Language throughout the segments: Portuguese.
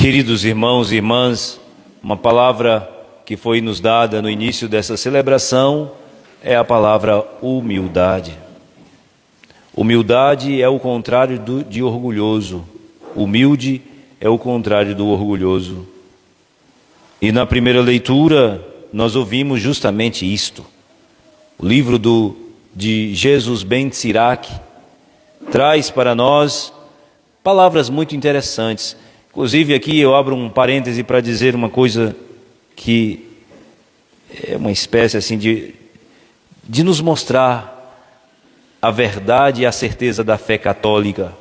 Queridos irmãos e irmãs, uma palavra que foi nos dada no início dessa celebração é a palavra humildade. Humildade é o contrário de orgulhoso. Humilde é o contrário do orgulhoso. E na primeira leitura nós ouvimos justamente isto. O livro de Jesus Ben Sirach traz para nós palavras muito interessantes. Inclusive aqui eu abro um parêntese para dizer uma coisa que é uma espécie assim de nos mostrar a verdade e a certeza da fé católica.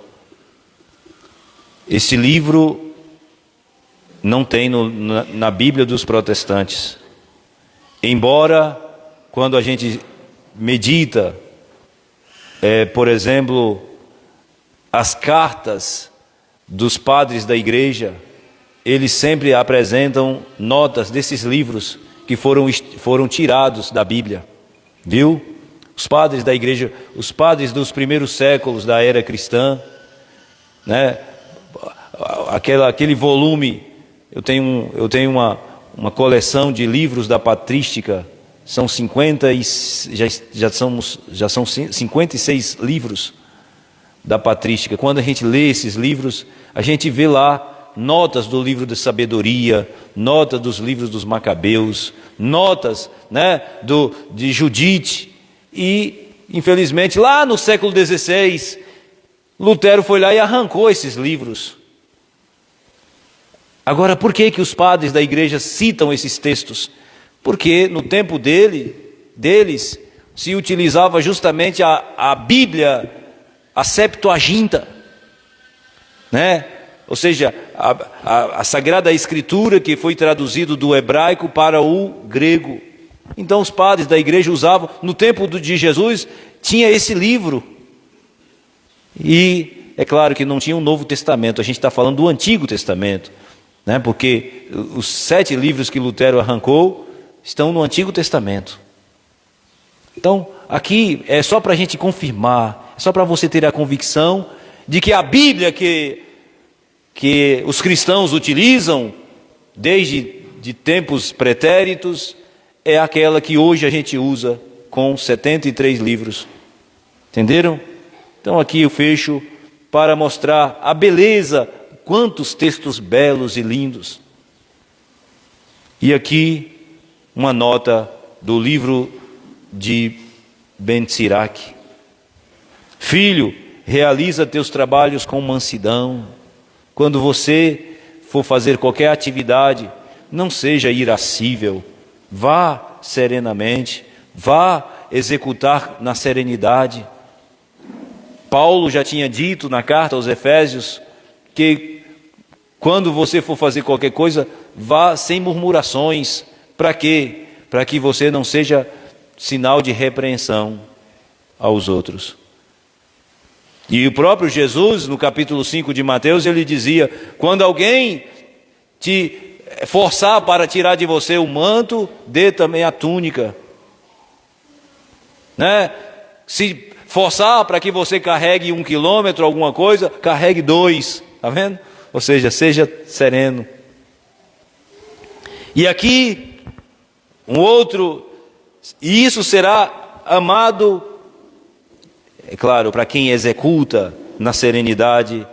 Esse livro não tem na Bíblia dos protestantes. Embora, quando a gente medita, por exemplo, as cartas dos padres da igreja, eles sempre apresentam notas desses livros que foram tirados da Bíblia. Viu? Os padres da igreja, os padres dos primeiros séculos da era cristã, né? Aquele volume, eu tenho uma coleção de livros da patrística, são 50 e já são 56 livros da patrística. Quando a gente lê esses livros, a gente vê lá notas do livro de sabedoria, notas dos livros dos Macabeus, notas, né, de Judite. E, infelizmente, lá no século XVI, Lutero foi lá e arrancou esses livros. Agora, por que os padres da igreja citam esses textos? Porque no tempo deles se utilizava justamente a Bíblia, a Septuaginta, né? Ou seja, a Sagrada Escritura que foi traduzido do hebraico para o grego. Então os padres da igreja usavam, no tempo de Jesus, tinha esse livro. E é claro que não tinha um Novo Testamento, a gente está falando do Antigo Testamento, né? Porque os 7 livros que Lutero arrancou estão no Antigo Testamento. Então, aqui é só para a gente confirmar, é só para você ter a convicção de que a Bíblia que os cristãos utilizam desde de tempos pretéritos é aquela que hoje a gente usa com 73 livros. Entenderam? Então aqui eu fecho para mostrar a beleza, quantos textos belos e lindos. E aqui uma nota do livro de Ben Sirach. Filho, realiza teus trabalhos com mansidão. Quando você for fazer qualquer atividade, não seja irascível. Vá serenamente, vá executar na serenidade. Paulo já tinha dito na carta aos Efésios que quando você for fazer qualquer coisa, vá sem murmurações. Para quê? Para que você não seja sinal de repreensão aos outros. E o próprio Jesus, no capítulo 5 de Mateus, ele dizia: quando alguém te forçar para tirar de você o manto, dê também a túnica, né? Se forçar para que você carregue 1 quilômetro, alguma coisa, carregue 2, tá vendo? Ou seja, seja sereno. E aqui, um outro, e isso será amado, é claro, para quem executa na serenidade,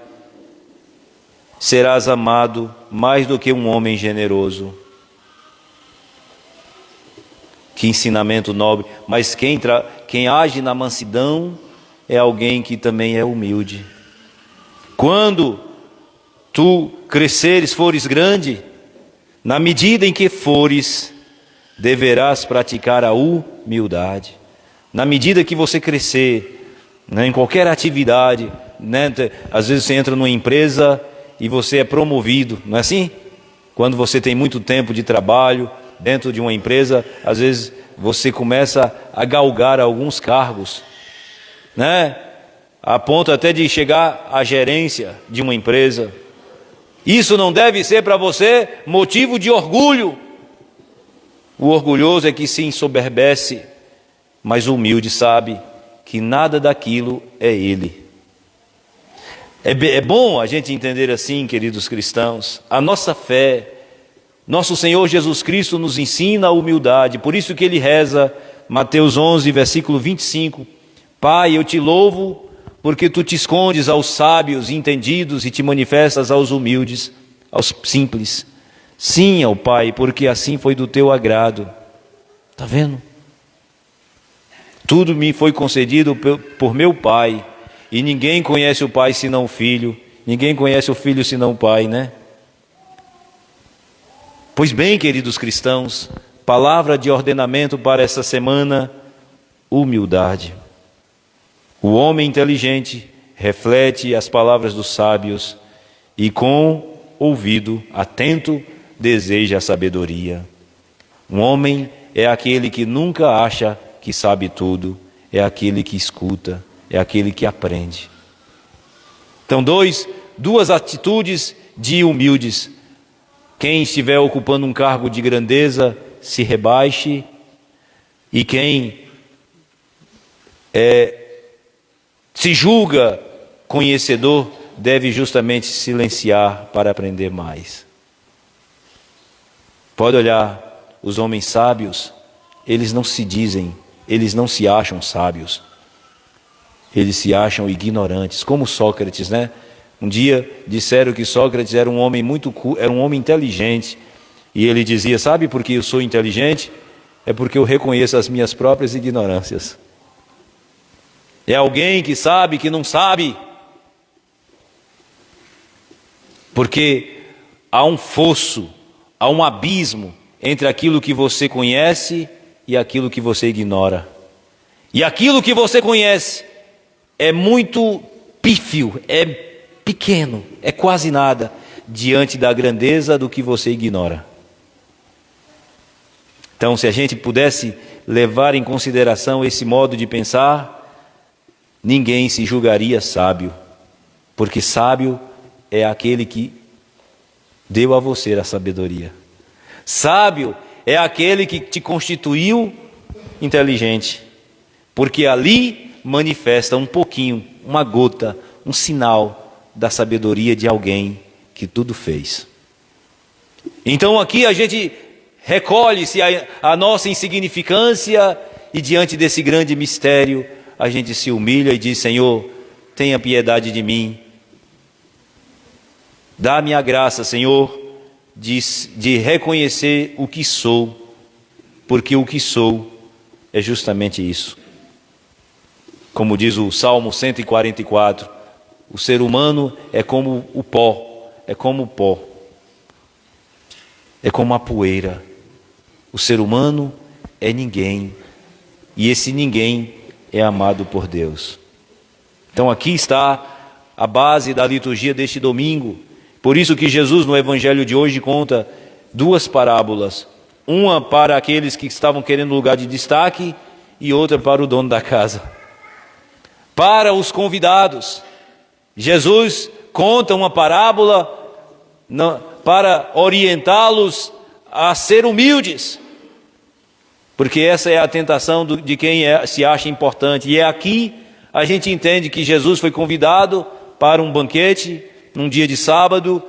serás amado mais do que um homem generoso. Que ensinamento nobre. Mas quem age na mansidão é alguém que também é humilde. Quando tu cresceres, fores grande, na medida em que fores, deverás praticar a humildade. Na medida que você crescer, né, em qualquer atividade, né, às vezes você entra numa empresa e você é promovido, não é assim? Quando você tem muito tempo de trabalho dentro de uma empresa, às vezes você começa a galgar alguns cargos, né? A ponto até de chegar à gerência de uma empresa. Isso não deve ser para você motivo de orgulho. O orgulhoso é que se ensoberbece, mas o humilde sabe que nada daquilo é ele. É bom a gente entender assim, queridos cristãos, a nossa fé. Nosso Senhor Jesus Cristo nos ensina a humildade, por isso que ele reza, Mateus 11, versículo 25, Pai, eu te louvo, porque tu te escondes aos sábios e entendidos e te manifestas aos humildes, aos simples. Sim, ó Pai, porque assim foi do teu agrado. Está vendo? Tudo me foi concedido por meu Pai, e ninguém conhece o Pai senão o Filho, ninguém conhece o Filho senão o Pai, né? Pois bem, queridos cristãos, palavra de ordenamento para essa semana, humildade. O homem inteligente reflete as palavras dos sábios e com ouvido atento deseja a sabedoria. Um homem é aquele que nunca acha que sabe tudo, é aquele que escuta, é aquele que aprende. Então, duas atitudes de humildes. Quem estiver ocupando um cargo de grandeza, se rebaixe, e quem se julga conhecedor, deve justamente silenciar para aprender mais. Pode olhar, os homens sábios, eles não se dizem, eles não se acham sábios, eles se acham ignorantes, como Sócrates, né? Um dia disseram que Sócrates era um homem era um homem inteligente, e ele dizia, sabe por que eu sou inteligente? É porque eu reconheço as minhas próprias ignorâncias. É alguém que sabe que não sabe, porque há um fosso, há um abismo entre aquilo que você conhece e aquilo que você ignora. E aquilo que você conhece é muito pífio, é pequeno, é quase nada diante da grandeza do que você ignora. Então, se a gente pudesse levar em consideração esse modo de pensar, ninguém se julgaria sábio, porque sábio é aquele que deu a você a sabedoria. Sábio é aquele que te constituiu inteligente, porque ali manifesta um pouquinho, uma gota, um sinal da sabedoria de alguém que tudo fez. Então aqui a gente recolhe-se a nossa insignificância e diante desse grande mistério a gente se humilha e diz, Senhor, tenha piedade de mim. Dá-me a graça, Senhor, de reconhecer o que sou, porque o que sou é justamente isso. Como diz o Salmo 144, o ser humano é como o pó, é como o pó, é como a poeira. O ser humano é ninguém, e esse ninguém é amado por Deus. Então aqui está a base da liturgia deste domingo. Por isso que Jesus no evangelho de hoje conta duas parábolas. Uma para aqueles que estavam querendo lugar de destaque e outra para o dono da casa. Para os convidados, Jesus conta uma parábola para orientá-los a ser humildes. Porque essa é a tentação de quem se acha importante. E é aqui a gente entende que Jesus foi convidado para um banquete, num dia de sábado,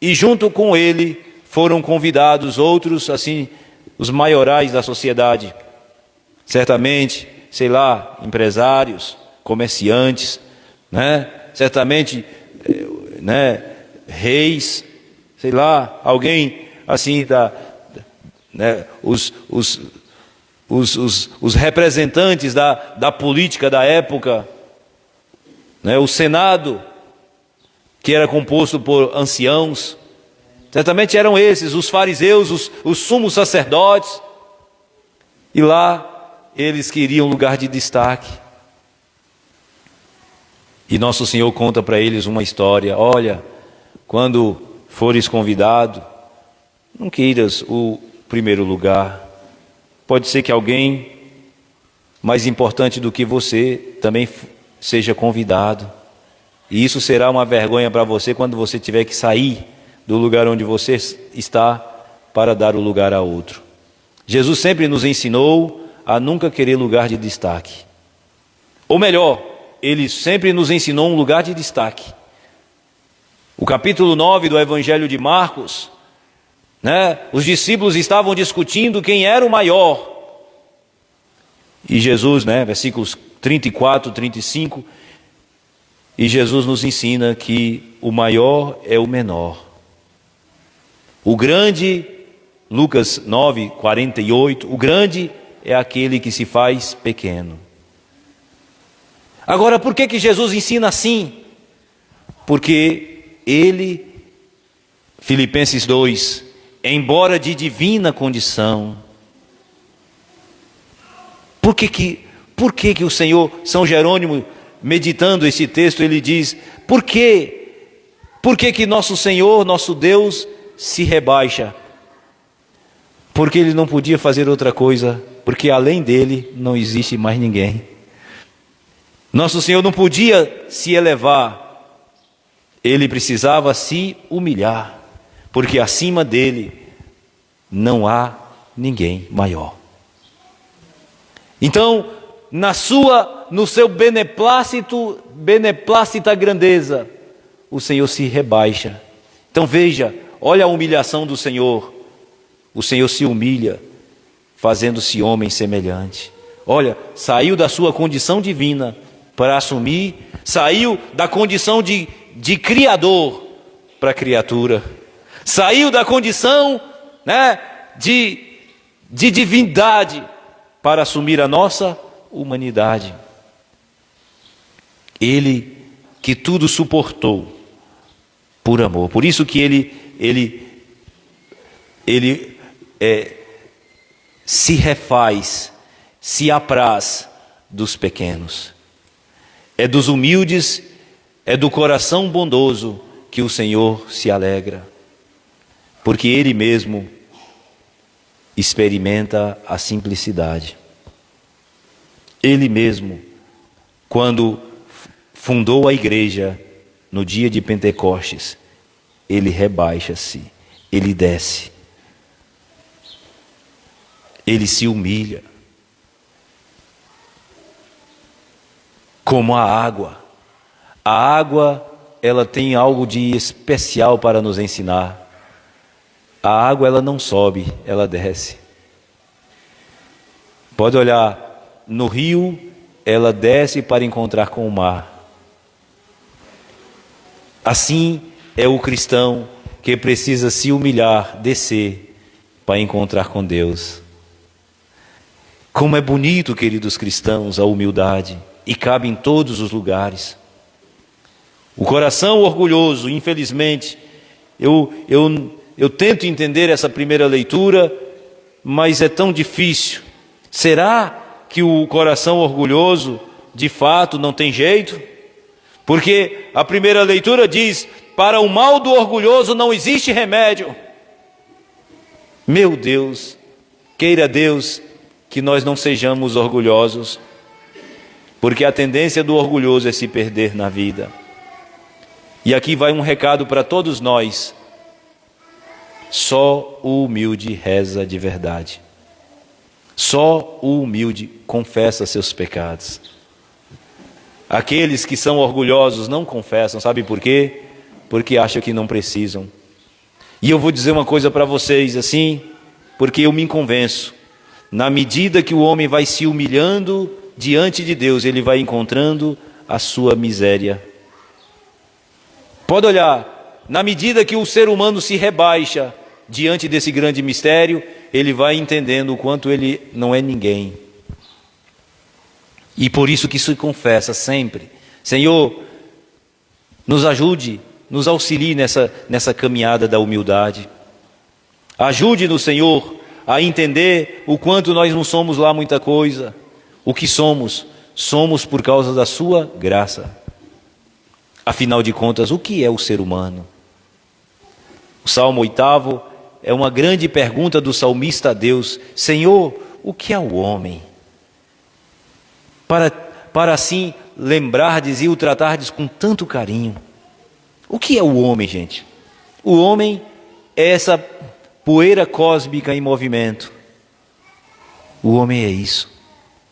e junto com ele foram convidados outros, assim, os maiorais da sociedade. Certamente, sei lá, empresários, comerciantes, né? Certamente, né? Reis, sei lá, alguém assim né? Os representantes da política da época, né? O Senado, que era composto por anciãos, certamente eram esses, os fariseus, os sumos sacerdotes, e lá eles queriam lugar de destaque. E nosso Senhor conta para eles uma história, olha, quando fores convidado, não queiras o primeiro lugar, pode ser que alguém mais importante do que você também seja convidado. E isso será uma vergonha para você quando você tiver que sair do lugar onde você está para dar o lugar a outro. Jesus sempre nos ensinou a nunca querer lugar de destaque. Ou melhor, Ele sempre nos ensinou um lugar de destaque. O capítulo 9 do Evangelho de Marcos, né? Os discípulos estavam discutindo quem era o maior. E Jesus, né? Versículos 34, 35, e Jesus nos ensina que o maior é o menor. O grande, Lucas 9, 48, o grande é aquele que se faz pequeno. Agora, por que Jesus ensina assim? Porque ele, Filipenses 2, embora de divina condição, por que o Senhor, São Jerônimo, meditando esse texto, ele diz, por que nosso Senhor, nosso Deus, se rebaixa? Porque ele não podia fazer outra coisa, porque além dele não existe mais ninguém. Nosso Senhor não podia se elevar, ele precisava se humilhar, porque acima dele não há ninguém maior. Então, no seu beneplácita grandeza, o Senhor se rebaixa. Então veja, olha a humilhação do Senhor. O Senhor se humilha, fazendo-se homem semelhante. Olha, saiu da sua condição divina para assumir, saiu da condição de criador para criatura, saiu da condição, né, de divindade para assumir a nossa humanidade. Ele que tudo suportou por amor. Por isso que ele se refaz, se apraz dos pequenos. É dos humildes, é do coração bondoso que o Senhor se alegra, porque Ele mesmo experimenta a simplicidade. Ele mesmo, quando fundou a igreja no dia de Pentecostes, Ele rebaixa-se, Ele desce, Ele se humilha, como a água. A água, ela tem algo de especial para nos ensinar. A água, ela não sobe, ela desce. Pode olhar, no rio, ela desce para encontrar com o mar. Assim é o cristão que precisa se humilhar, descer, para encontrar com Deus. Como é bonito, queridos cristãos, a humildade, e cabe em todos os lugares. O coração orgulhoso, infelizmente, eu tento entender essa primeira leitura, mas é tão difícil. Será que o coração orgulhoso, de fato, não tem jeito? Porque a primeira leitura diz, para o mal do orgulhoso não existe remédio. Meu Deus, queira Deus que nós não sejamos orgulhosos, porque a tendência do orgulhoso é se perder na vida. E aqui vai um recado para todos nós. Só o humilde reza de verdade. Só o humilde confessa seus pecados. Aqueles que são orgulhosos não confessam, sabe por quê? Porque acham que não precisam. E eu vou dizer uma coisa para vocês assim, porque eu me convenço. Na medida que o homem vai se humilhando diante de Deus, ele vai encontrando a sua miséria. Pode olhar, na medida que o ser humano se rebaixa diante desse grande mistério, ele vai entendendo o quanto ele não é ninguém. E por isso que se confessa sempre. Senhor, nos ajude, nos auxilie nessa caminhada da humildade. Ajude-nos, Senhor, a entender o quanto nós não somos lá muita coisa. O que somos por causa da sua graça. Afinal de contas, o que é o ser humano? O Salmo 8 é uma grande pergunta do salmista a Deus. Senhor, o que é o homem? Para assim lembrardes e o tratardes com tanto carinho. O que é o homem, gente? O homem é essa poeira cósmica em movimento. O homem é isso,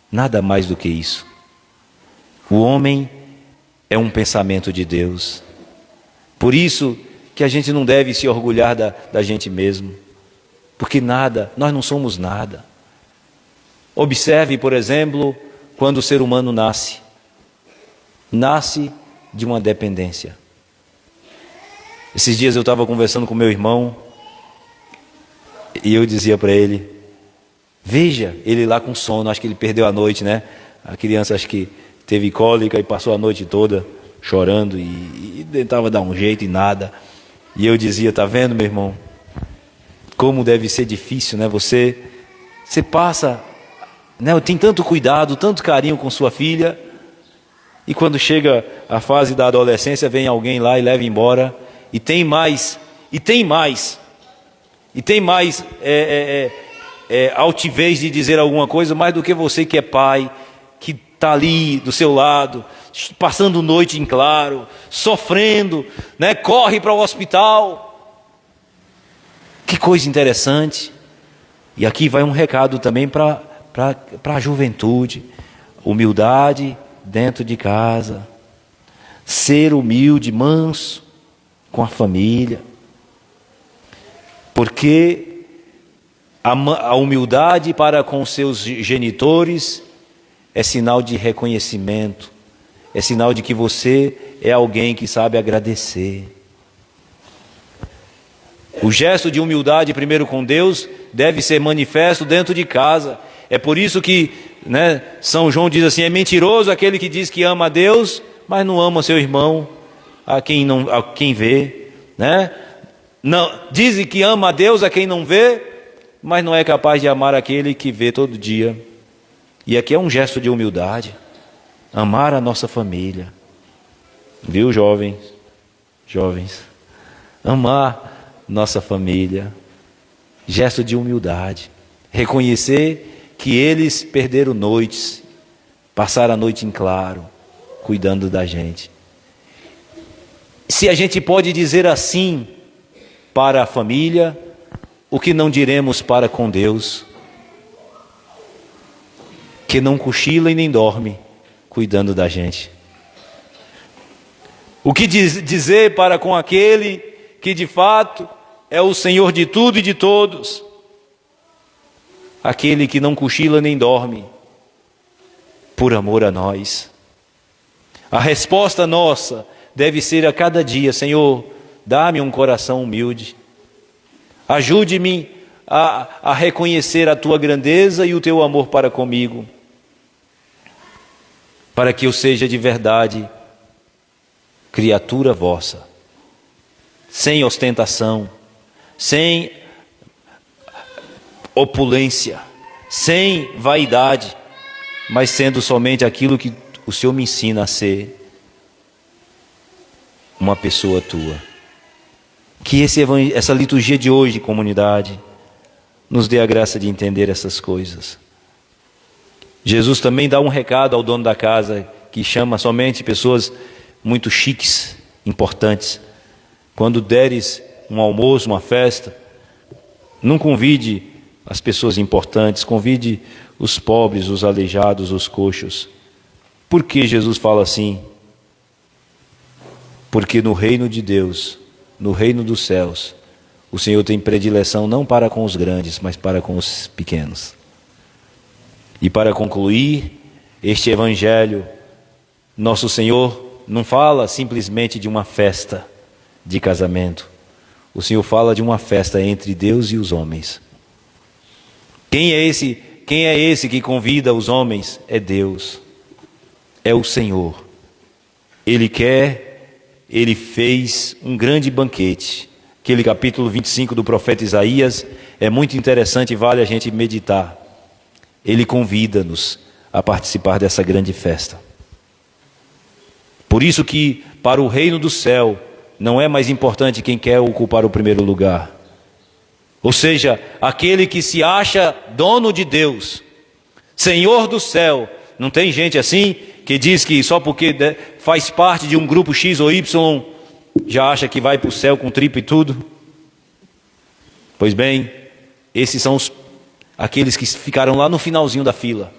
nada mais do que isso. O homem é um pensamento de Deus. Por isso que a gente não deve se orgulhar da gente mesmo, porque nada, nós não somos nada. Observe, por exemplo, quando o ser humano nasce de uma dependência. Esses dias eu estava conversando com meu irmão e eu dizia para ele, veja, ele lá com sono, acho que ele perdeu a noite, né? A criança acho que teve cólica e passou a noite toda chorando e tentava dar um jeito e nada. E eu dizia, tá vendo, meu irmão? Como deve ser difícil, né? Você passa, né? Tem tanto cuidado, tanto carinho com sua filha, e quando chega a fase da adolescência, vem alguém lá e leva embora, e tem mais altivez de dizer alguma coisa, mais do que você que é pai, que está ali do seu lado, passando noite em claro, sofrendo, né? Corre para o hospital. Que coisa interessante. E aqui vai um recado também para a juventude: humildade dentro de casa, ser humilde, manso com a família, porque a humildade para com seus genitores é sinal de reconhecimento, é sinal de que você é alguém que sabe agradecer. O gesto de humildade primeiro com Deus deve ser manifesto dentro de casa. É por isso que, né, São João diz assim, é mentiroso aquele que diz que ama a Deus, mas não ama seu irmão, a quem vê, né? Não, diz que ama a Deus a quem não vê, mas não é capaz de amar aquele que vê todo dia. E aqui é um gesto de humildade, amar a nossa família, viu, jovens, amar nossa família, gesto de humildade, reconhecer que eles perderam noites, passaram a noite em claro, cuidando da gente. Se a gente pode dizer assim para a família, o que não diremos para com Deus, que não cochila e nem dorme, cuidando da gente? O que dizer para com aquele que de fato é o Senhor de tudo e de todos, aquele que não cochila nem dorme, por amor a nós? A resposta nossa deve ser a cada dia: Senhor, dá-me um coração humilde, ajude-me a reconhecer a Tua grandeza e o Teu amor para comigo, para que eu seja de verdade criatura vossa, sem ostentação, sem opulência, sem vaidade, mas sendo somente aquilo que o Senhor me ensina a ser, uma pessoa Tua. Que essa liturgia de hoje, comunidade, nos dê a graça de entender essas coisas. Jesus também dá um recado ao dono da casa, que chama somente pessoas muito chiques, importantes. Quando deres um almoço, uma festa, não convide as pessoas importantes, convide os pobres, os aleijados, os coxos. Por que Jesus fala assim? Porque no reino de Deus, no reino dos céus, o Senhor tem predileção não para com os grandes, mas para com os pequenos. E para concluir este evangelho, nosso Senhor não fala simplesmente de uma festa de casamento. O Senhor fala de uma festa entre Deus e os homens. Quem é esse que convida os homens? É Deus, é o Senhor. Ele fez um grande banquete. Aquele capítulo 25 do profeta Isaías é muito interessante e vale a gente meditar. Ele convida-nos a participar dessa grande festa. Por isso que para o reino do céu não é mais importante quem quer ocupar o primeiro lugar. Ou seja, aquele que se acha dono de Deus, Senhor do céu. Não tem gente assim que diz que só porque faz parte de um grupo X ou Y já acha que vai para o céu com tripa e tudo? Pois bem, esses são aqueles que ficaram lá no finalzinho da fila.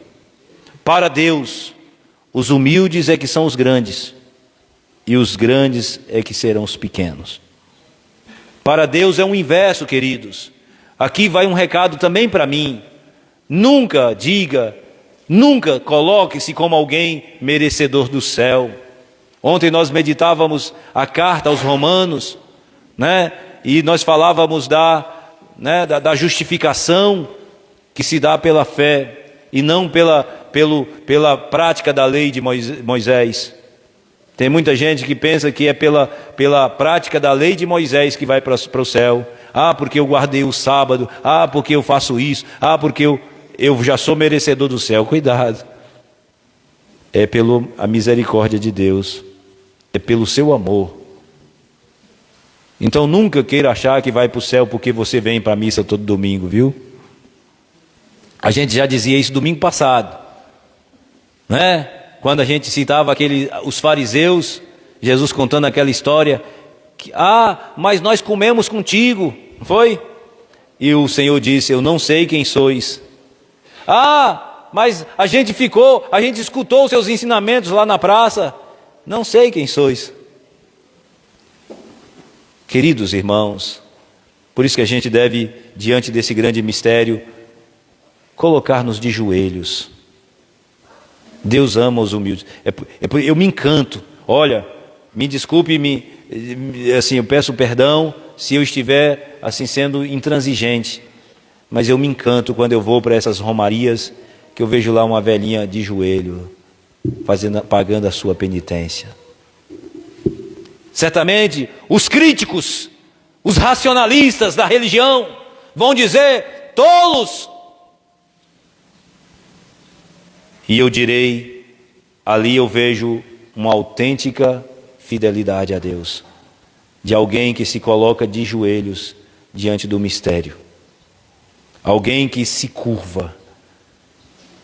Para Deus, os humildes é que são os grandes. e os grandes é que serão os pequenos. Para Deus é um inverso, queridos. Aqui vai um recado também para mim. Nunca diga, nunca coloque-se como alguém merecedor do céu. Ontem nós meditávamos a carta aos Romanos, né? E nós falávamos da justificação que se dá pela fé e não pela prática da lei de Moisés. Tem muita gente que pensa que é pela prática da lei de Moisés que vai para o céu. Ah, porque eu guardei o sábado. Ah, porque eu faço isso. Ah, porque eu já sou merecedor do céu. Cuidado. É pela misericórdia de Deus. É pelo seu amor. Então nunca queira achar que vai para o céu porque você vem para a missa todo domingo, viu? A gente já dizia isso domingo passado, né? Quando a gente citava os fariseus, Jesus contando aquela história, mas nós comemos contigo, não foi? E o Senhor disse, eu não sei quem sois. Mas a gente escutou os seus ensinamentos lá na praça, não sei quem sois. Queridos irmãos, por isso que a gente deve, diante desse grande mistério, colocar-nos de joelhos. Deus ama os humildes. Eu me encanto. Olha, me desculpe, assim, eu peço perdão se eu estiver assim sendo intransigente, mas eu me encanto quando eu vou para essas romarias, que eu vejo lá uma velhinha de joelho, pagando a sua penitência. Certamente, os críticos, os racionalistas da religião vão dizer, tolos. E eu direi, ali eu vejo uma autêntica fidelidade a Deus, de alguém que se coloca de joelhos diante do mistério, alguém que se curva.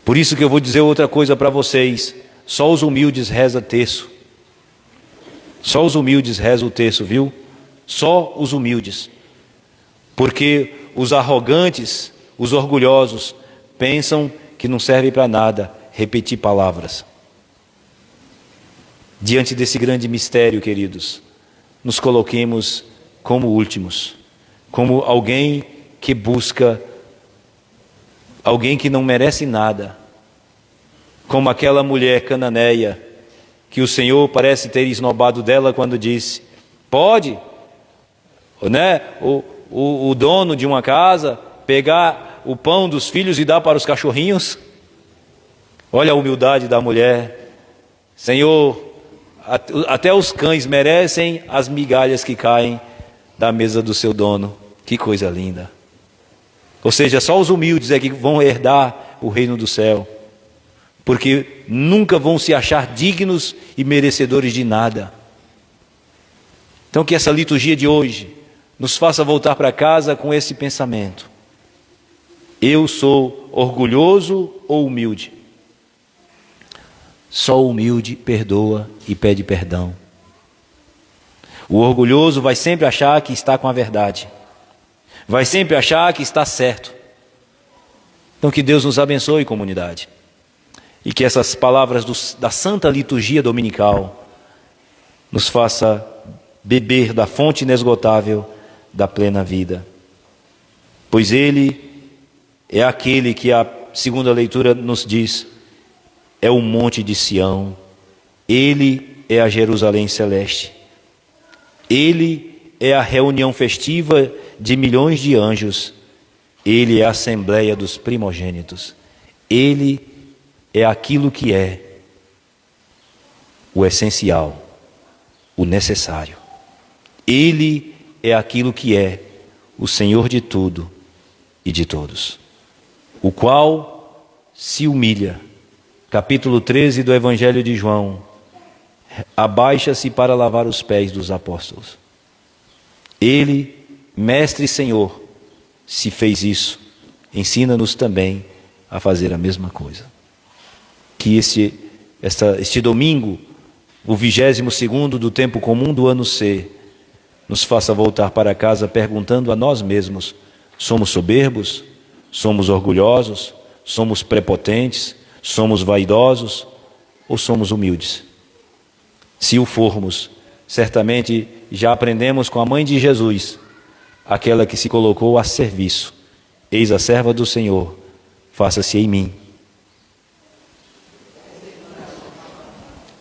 Por isso que eu vou dizer outra coisa para vocês, só os humildes rezam terço. Só os humildes rezam o terço, viu? Só os humildes. Porque os arrogantes, os orgulhosos, pensam que não serve para nada repetir palavras. Diante desse grande mistério, queridos, nos coloquemos como últimos, como alguém que busca, alguém que não merece nada, como aquela mulher cananeia, que o Senhor parece ter esnobado dela quando disse, pode, né, o dono de uma casa pegar o pão dos filhos e dar para os cachorrinhos? Olha a humildade da mulher. Senhor, até os cães merecem as migalhas que caem da mesa do seu dono. Que coisa linda. Ou seja, só os humildes é que vão herdar o reino do céu, porque nunca vão se achar dignos e merecedores de nada. Então que essa liturgia de hoje nos faça voltar para casa com esse pensamento. Eu sou orgulhoso ou humilde? Só o humilde perdoa e pede perdão. O orgulhoso vai sempre achar que está com a verdade, vai sempre achar que está certo. Então que Deus nos abençoe, comunidade, e que essas palavras da Santa Liturgia Dominical nos faça beber da fonte inesgotável da plena vida. Pois Ele é aquele que a segunda leitura nos diz, é o monte de Sião, Ele é a Jerusalém celeste, Ele é a reunião festiva de milhões de anjos, Ele é a assembleia dos primogênitos, Ele é aquilo que é o essencial, o necessário. Ele é aquilo que é o Senhor de tudo e de todos, o qual se humilha. Capítulo 13 do Evangelho de João, abaixa-se para lavar os pés dos apóstolos. Ele, Mestre e Senhor, se fez isso, ensina-nos também a fazer a mesma coisa. Que este domingo, o 22º do tempo comum do ano C, nos faça voltar para casa perguntando a nós mesmos, somos soberbos? Somos orgulhosos? Somos prepotentes? Somos vaidosos? Ou somos humildes? Se o formos, certamente já aprendemos com a mãe de Jesus, aquela que se colocou a serviço. Eis a serva do Senhor, faça-se em mim.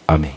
Amém.